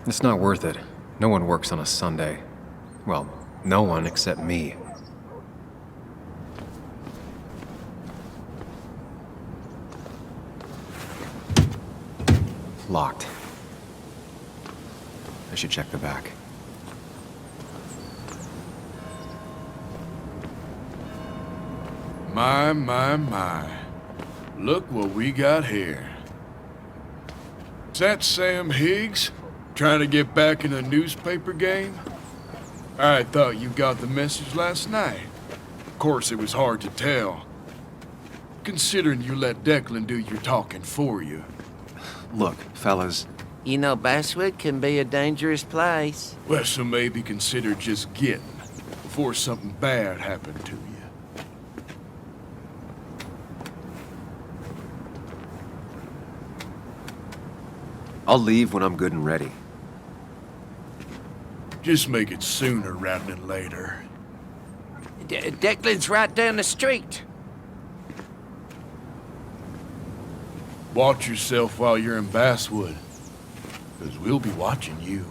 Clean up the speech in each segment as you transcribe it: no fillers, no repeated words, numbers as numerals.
It's not worth it. No one works on a Sunday. Well, no one except me. Locked. I should check the back. My. Look what we got here. Is that Sam Higgs? Trying to get back in the newspaper game? I thought you got the message last night. Of course, it was hard to tell, considering you let Declan do your talking for you. Look, fellas. You know, Basswood can be a dangerous place. Well, so maybe consider just getting before something bad happened to you. I'll leave when I'm good and ready. Just make it sooner rather than later. Declan's right down the street. Watch yourself while you're in Basswood, because we'll be watching you.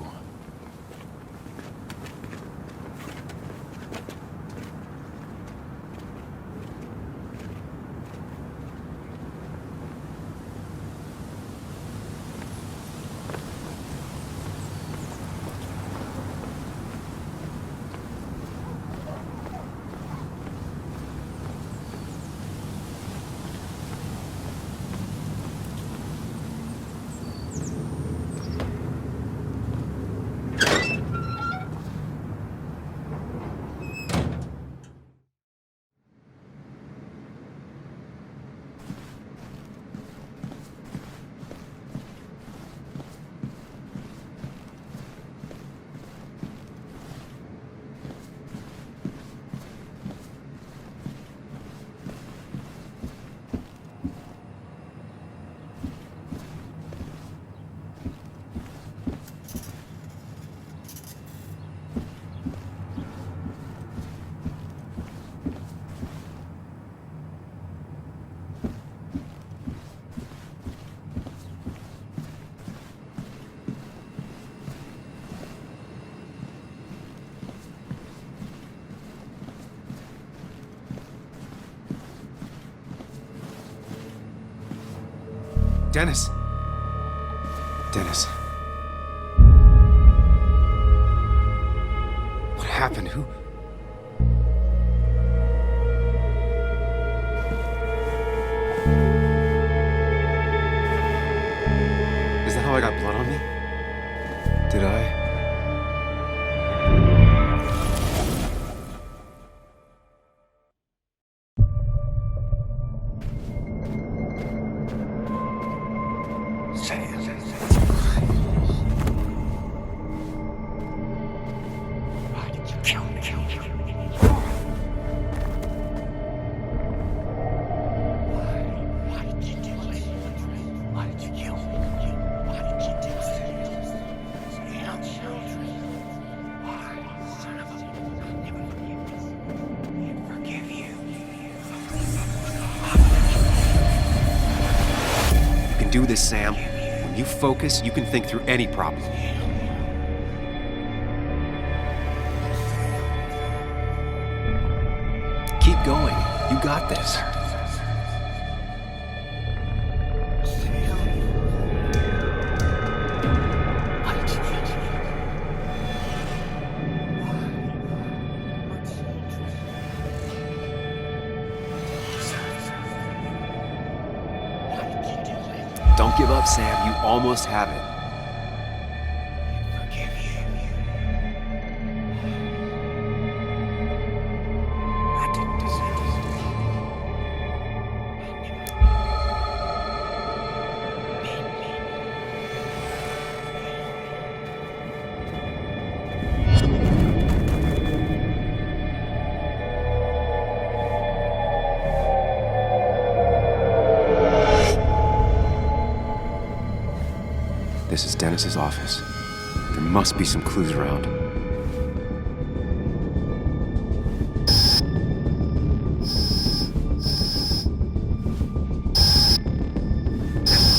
Dennis! Dennis. What happened? Who... Is that how I got blood on me? Did I... do this, Sam. When you focus, you can think through any problem. Keep going. You got this. Don't give up, Sam. You almost have it. This is Dennis's office. There must be some clues around.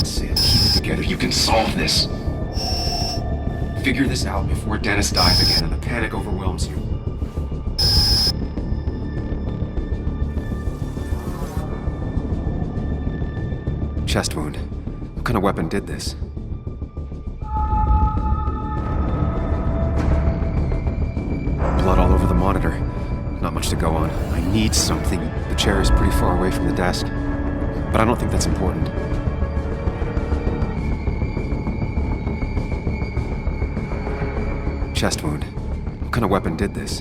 Sam, keep it together. You can solve this. Figure this out before Dennis dies again and the panic overwhelms you. Chest wound. What kind of weapon did this? Blood all over the monitor. Not much to go on. I need something. The chair is pretty far away from the desk, but I don't think that's important. Chest wound. What kind of weapon did this?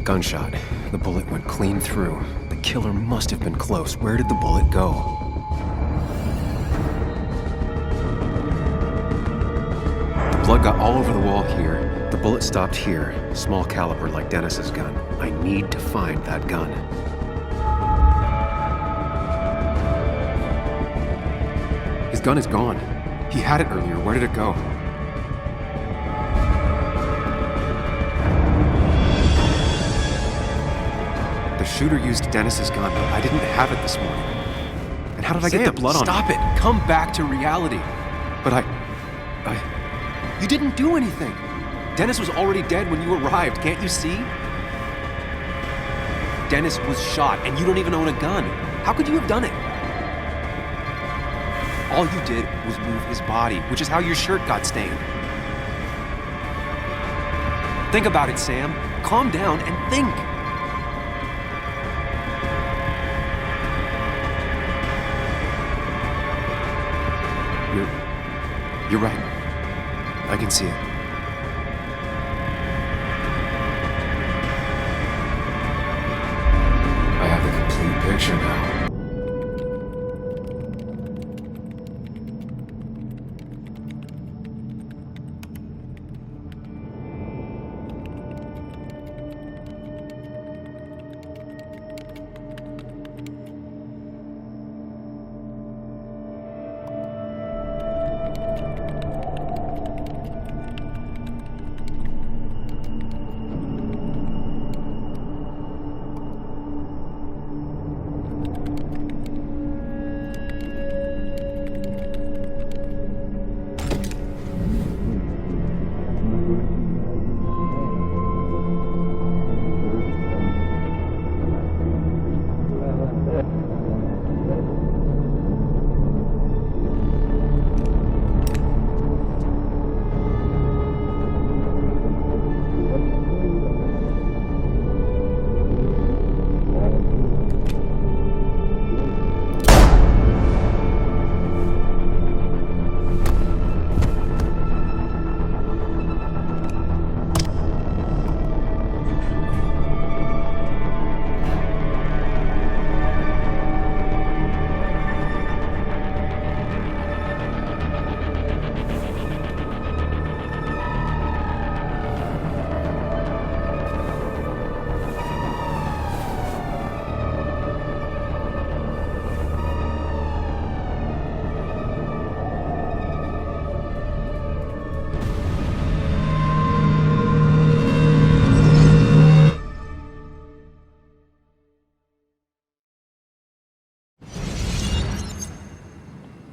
Gunshot. The bullet went clean through. The killer must have been close. Where did the bullet go? The blood got all over the wall here. The bullet stopped here. Small caliber like Dennis's gun. I need to find that gun. His gun is gone. He had it earlier. Where did it go? The shooter used Dennis's gun, but I didn't have it this morning. And how did I get the blood on it? Stop it! Come back to reality! But you didn't do anything! Dennis was already dead when you arrived, can't you see? Dennis was shot, and you don't even own a gun. How could you have done it? All you did was move his body, which is how your shirt got stained. Think about it, Sam. Calm down and think. You're right. I can see it. I have the complete picture now.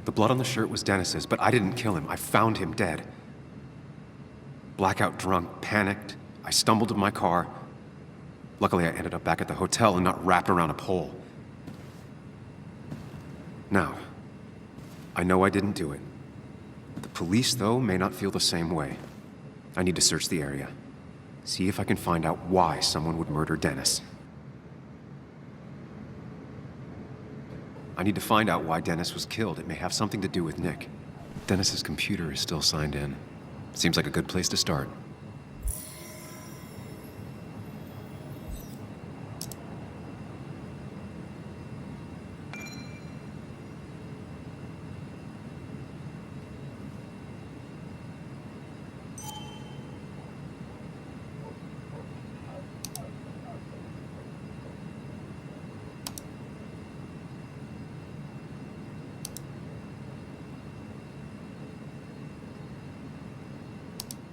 The blood on the shirt was Dennis's, but I didn't kill him. I found him dead. Blackout drunk, panicked. I stumbled to my car. Luckily, I ended up back at the hotel and not wrapped around a pole. Now, I know I didn't do it. The police, though, may not feel the same way. I need to search the area. See if I can find out why someone would murder Dennis. I need to find out why Dennis was killed. It may have something to do with Nick. Dennis's computer is still signed in. Seems like a good place to start.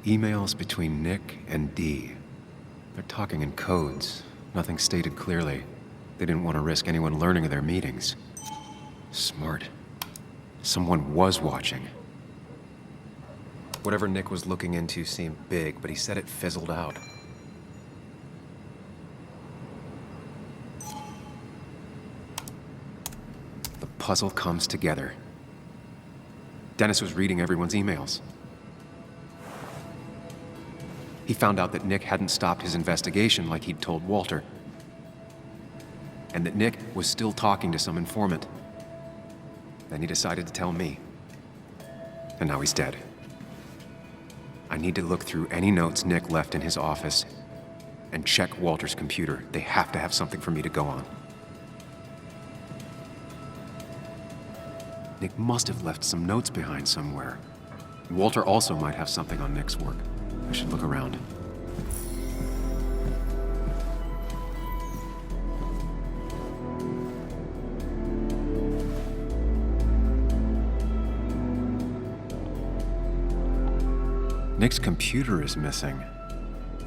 Emails between Nick and Dee. They're talking in codes. Nothing stated clearly. They didn't want to risk anyone learning of their meetings. Smart. Someone was watching. Whatever Nick was looking into seemed big, but he said it fizzled out. The puzzle comes together. Dennis was reading everyone's emails. He found out that Nick hadn't stopped his investigation like he'd told Walter. And that Nick was still talking to some informant. Then he decided to tell me. And now he's dead. I need to look through any notes Nick left in his office and check Walter's computer. They have to have something for me to go on. Nick must have left some notes behind somewhere. Walter also might have something on Nick's work. I should look around. Nick's computer is missing.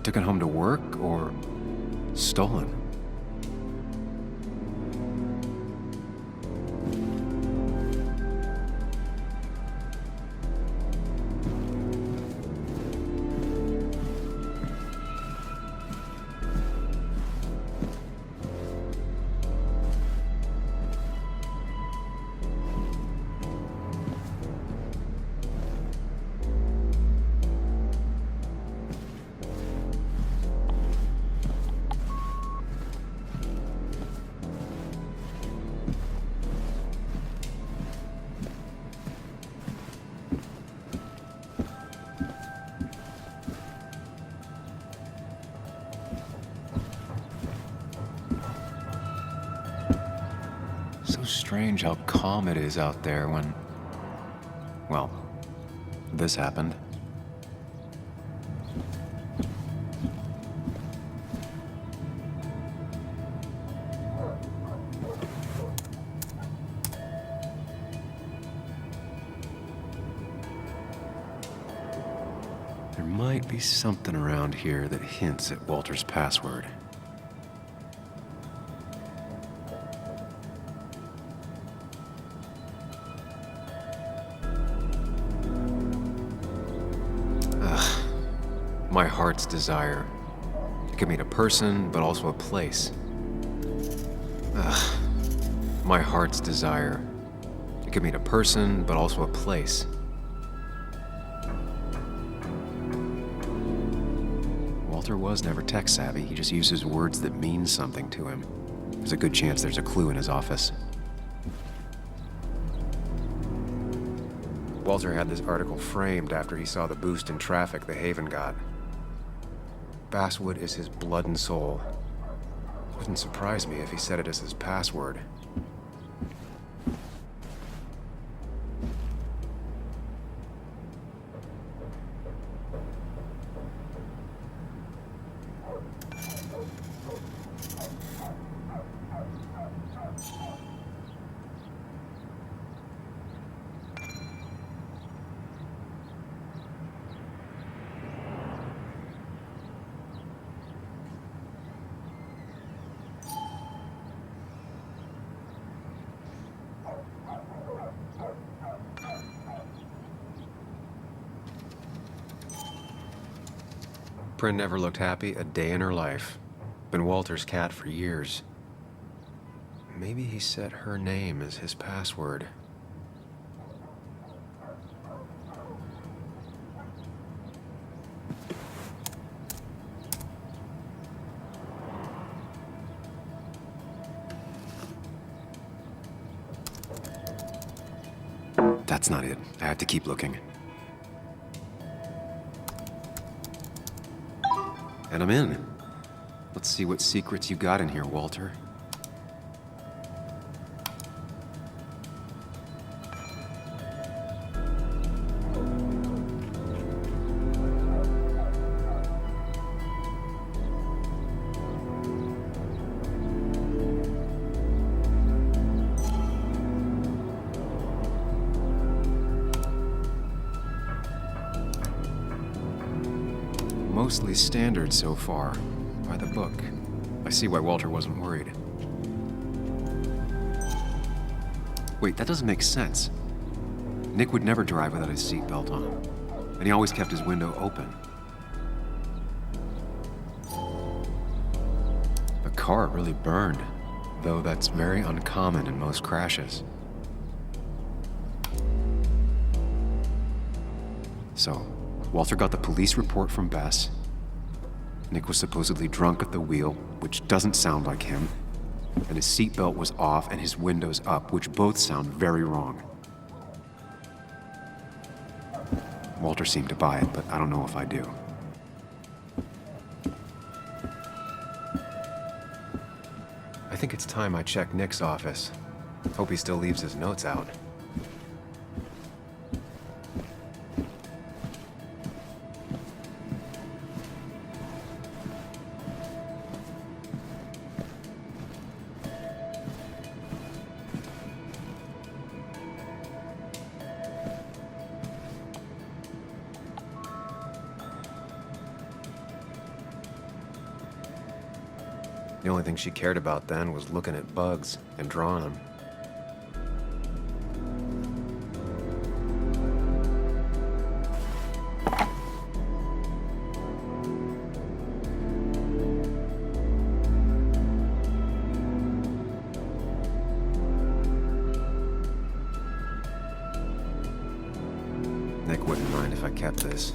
Took it home to work or stolen? Strange how calm it is out there when, well, this happened. There might be something around here that hints at Walter's password. My heart's desire. It could mean a person, but also a place. My heart's desire. It could mean a person, but also a place. Walter was never tech savvy. He just uses words that mean something to him. There's a good chance there's a clue in his office. Walter had this article framed after he saw the boost in traffic the Haven got. Basswood is his blood and soul. Wouldn't surprise me if he said it as his password. Bryn never looked happy a day in her life. Been Walter's cat for years. Maybe he set her name as his password. That's not it. I have to keep looking. And I'm in. Let's see what secrets you got in here, Walter. Mostly standard so far, by the book. A see why Walter wasn't worried. Wait, that doesn't make sense. Nick would never drive without his seatbelt on, and he always kept his window open. The car really burned, though that's very uncommon in most crashes. So, Walter got the police report from Bess. Nick was supposedly drunk at the wheel, which doesn't sound like him, and his seatbelt was off and his windows up, which both sound very wrong. Walter seemed to buy it, but I don't know if I do. I think it's time I check Nick's office. Hope he still leaves his notes out. The only thing she cared about then was looking at bugs and drawing them. Nick wouldn't mind if I kept this,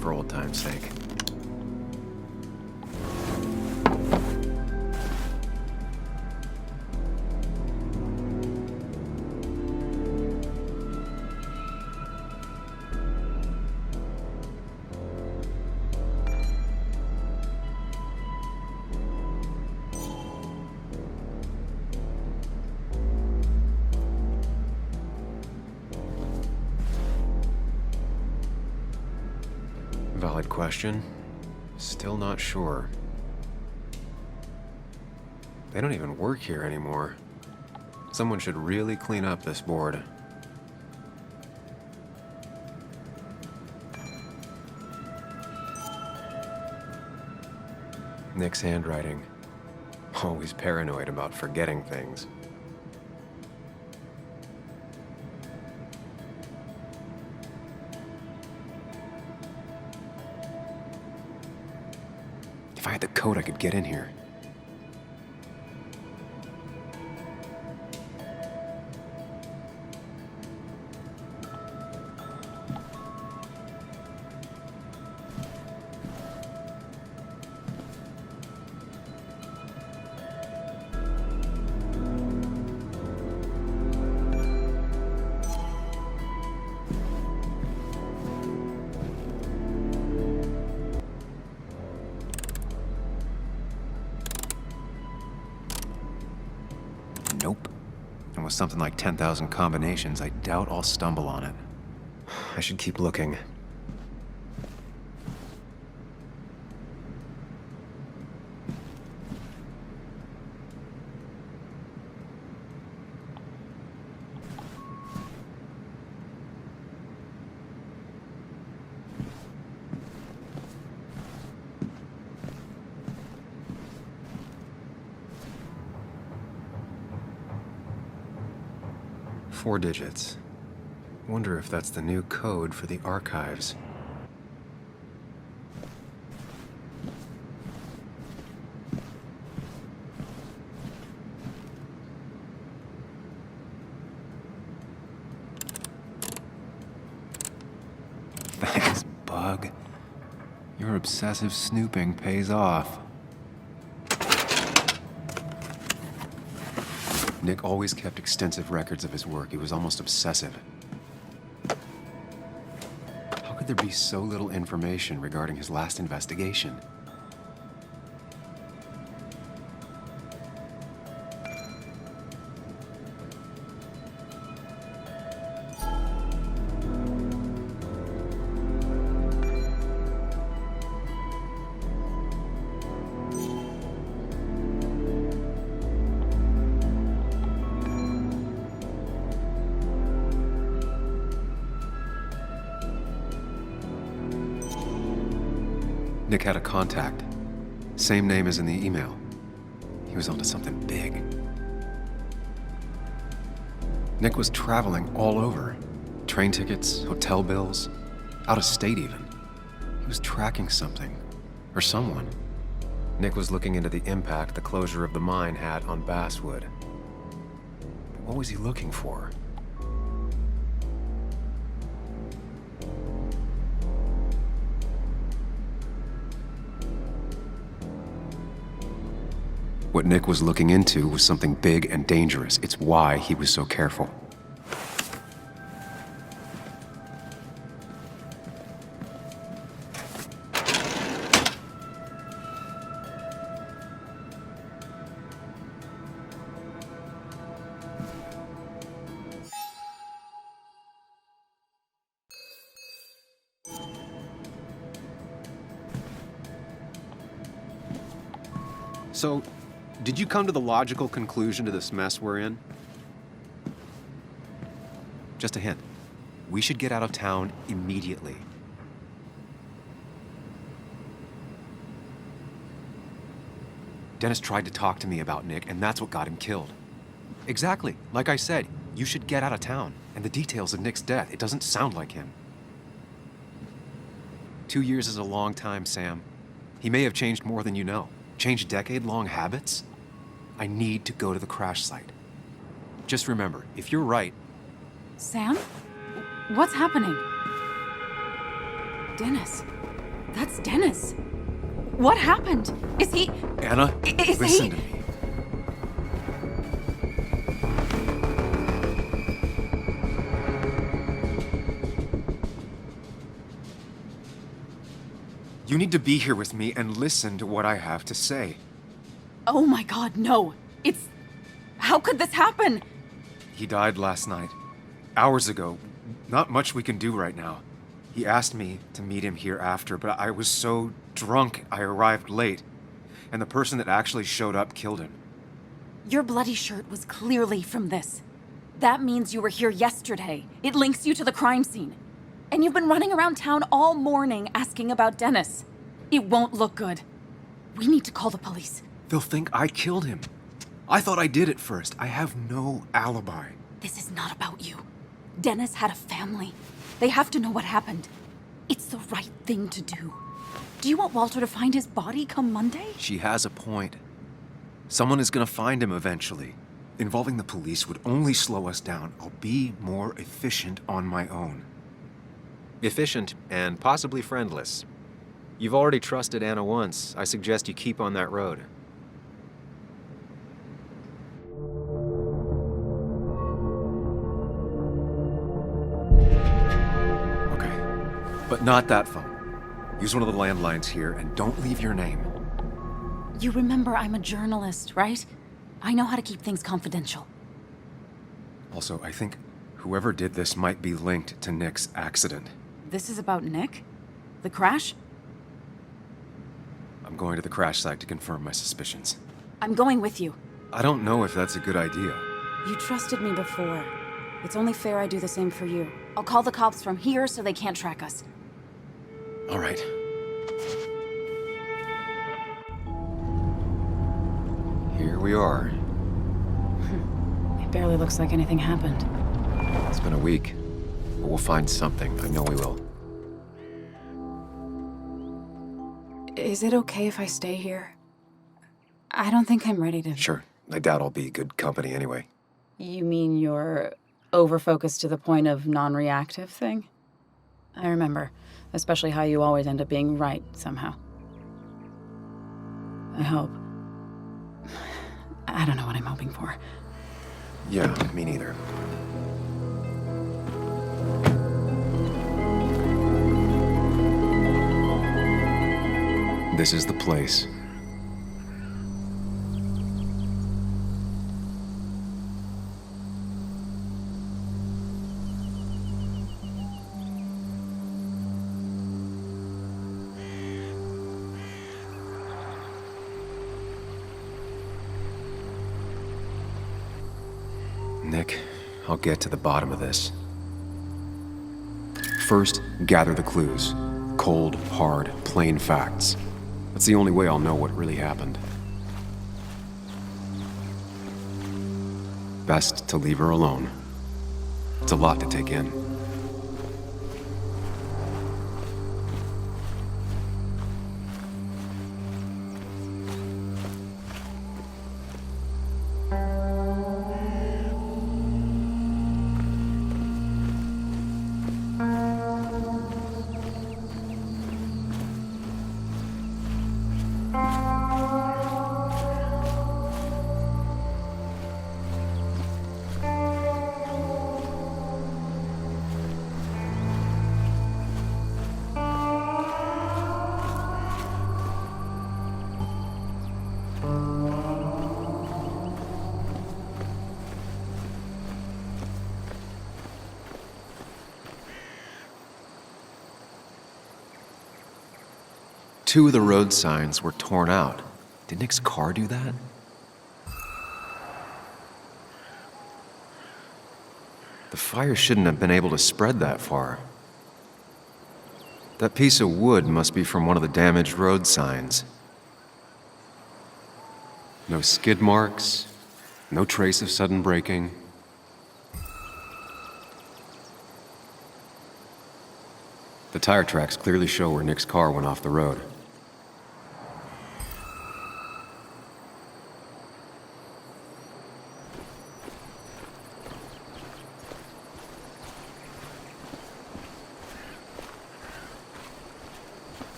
for old time's sake. Valid question. Still not sure. They don't even work here anymore. Someone should really clean up this board. Nick's handwriting. Always paranoid about forgetting things. If I had the code, I could get in here. Nope. And with something like 10,000 combinations, I doubt I'll stumble on it. I should keep looking. Four digits. Wonder if that's the new code for the archives. Thanks, Bug. Your obsessive snooping pays off. Nick always kept extensive records of his work. He was almost obsessive. How could there be so little information regarding his last investigation? Nick had a contact. Same name as in the email. He was onto something big. Nick was traveling all over. Train tickets, hotel bills, out of state even. He was tracking something, or someone. Nick was looking into the impact the closure of the mine had on Basswood. But what was he looking for? What Nick was looking into was something big and dangerous. It's why he was so careful. So, did you come to the logical conclusion to this mess we're in? Just a hint. We should get out of town immediately. Dennis tried to talk to me about Nick, and that's what got him killed. Exactly. Like I said, you should get out of town. And the details of Nick's death, it doesn't sound like him. 2 years is a long time, Sam. He may have changed more than you know. Changed decade-long habits? I need to go to the crash site. Just remember, if you're right... Sam? What's happening? Dennis. That's Dennis. What happened? Is he... Anna, listen to me. You need to be here with me and listen to what I have to say. Oh my God, no. It's... How could this happen? He died last night. Hours ago. Not much we can do right now. He asked me to meet him here after, but I was so drunk I arrived late. And the person that actually showed up killed him. Your bloody shirt was clearly from this. That means you were here yesterday. It links you to the crime scene. And you've been running around town all morning asking about Dennis. It won't look good. We need to call the police. They'll think I killed him. I thought I did at first. I have no alibi. This is not about you. Dennis had a family. They have to know what happened. It's the right thing to do. Do you want Walter to find his body come Monday? She has a point. Someone is gonna find him eventually. Involving the police would only slow us down. I'll be more efficient on my own. Efficient and possibly friendless. You've already trusted Anna once. I suggest you keep on that road. Okay. But not that phone. Use one of the landlines here and don't leave your name. You remember I'm a journalist, right? I know how to keep things confidential. Also, I think whoever did this might be linked to Nick's accident. This is about Nick? The crash? I'm going to the crash site to confirm my suspicions. I'm going with you. I don't know if that's a good idea. You trusted me before. It's only fair I do the same for you. I'll call the cops from here so they can't track us. All right. Here we are. It barely looks like anything happened. It's been a week, but we'll find something. I know we will. Is it okay if I stay here? I don't think I'm ready to... Sure. I doubt I'll be good company anyway. You mean you're over-focused to the point of non-reactive thing? I remember. Especially how you always end up being right, somehow. I hope. I don't know what I'm hoping for. Yeah, me neither. This is the place. Nick, I'll get to the bottom of this. First, gather the clues. Cold, hard, plain facts. That's the only way I'll know what really happened. best to leave her alone. It's a lot to take in. Two of the road signs were torn out. Did Nick's car do that? The fire shouldn't have been able to spread that far. That piece of wood must be from one of the damaged road signs. No skid marks, no trace of sudden braking. The tire tracks clearly show where Nick's car went off the road.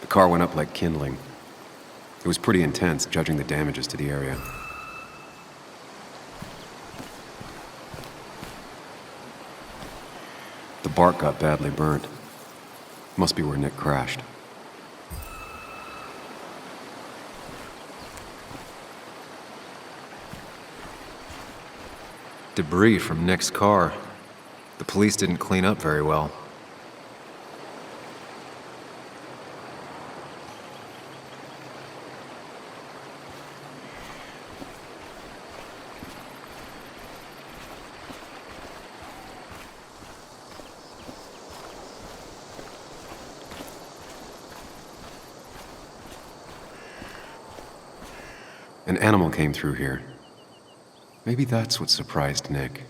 The car went up like kindling. It was pretty intense, judging the damages to the area. The bark got badly burnt. Must be where Nick crashed. Debris from Nick's car. The police didn't clean up very well. An animal came through here. Maybe that's what surprised Nick.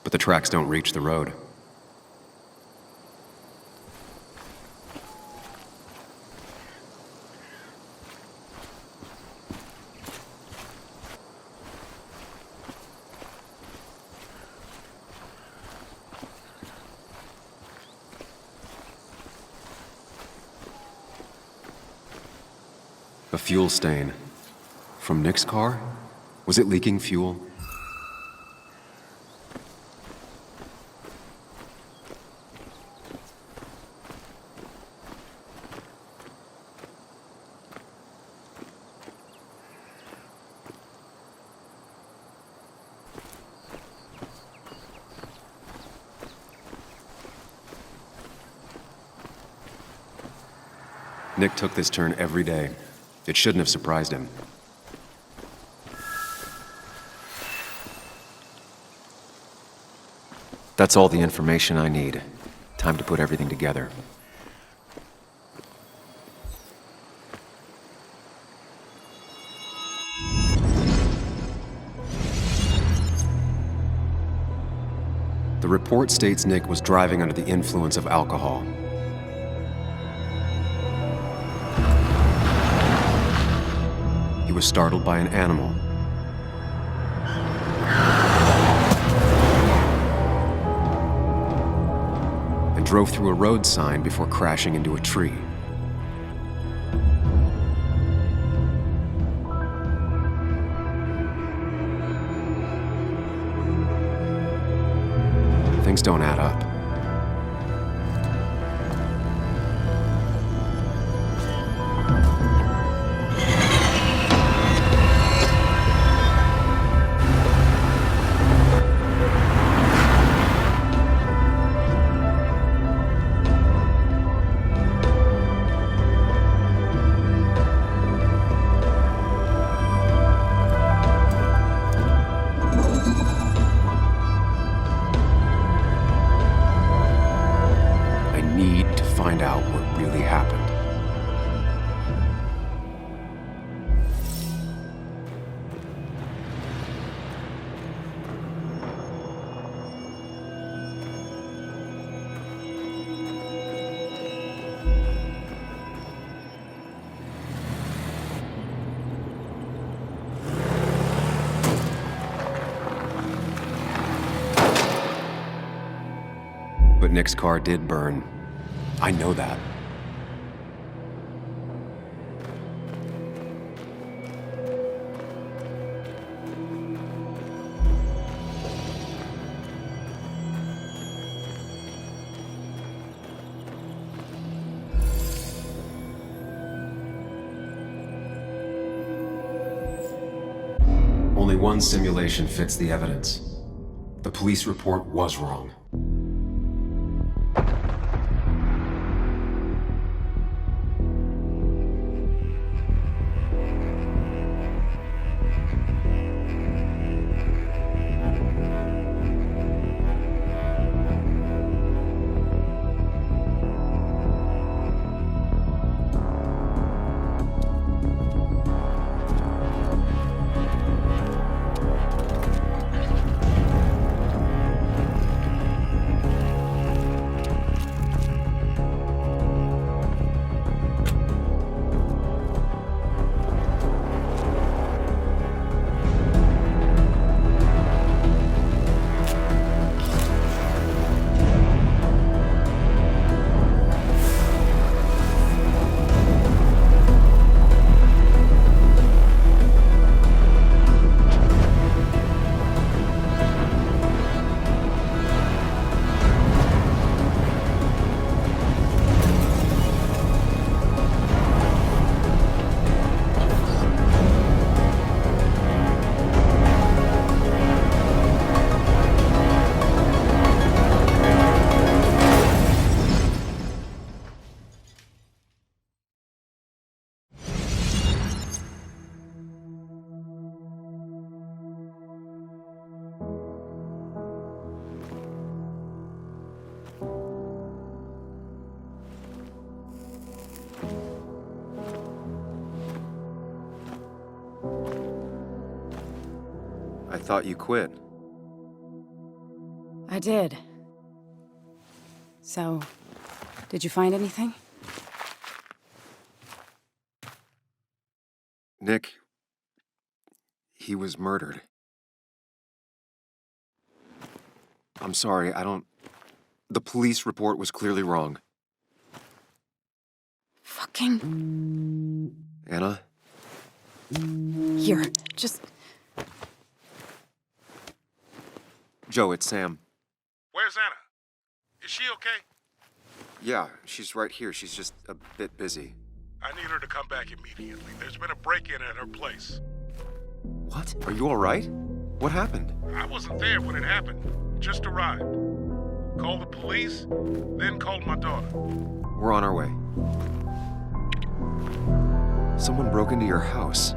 But the tracks don't reach the road. A fuel stain. From Nick's car? Was it leaking fuel? Nick took this turn every day. It shouldn't have surprised him. That's all the information I need. Time to put everything together. The report states Nick was driving under the influence of alcohol. He was startled by an animal. And drove through a road sign before crashing into a tree. Things don't add up. find out what really happened. But Nick's car did burn. I know that. Only one simulation fits the evidence. The police report was wrong. I thought you quit. I did. So, did you find anything? Nick, he was murdered. I'm sorry, The police report was clearly wrong. Fucking... Anna? Here, just... Joe, it's Sam. Where's Anna? Is she okay? Yeah, she's right here. She's just a bit busy. I need her to come back immediately. There's been a break-in at her place. What? Are you all right? What happened? I wasn't there when it happened. Just arrived. Called the police, then called my daughter. We're on our way. Someone broke into your house.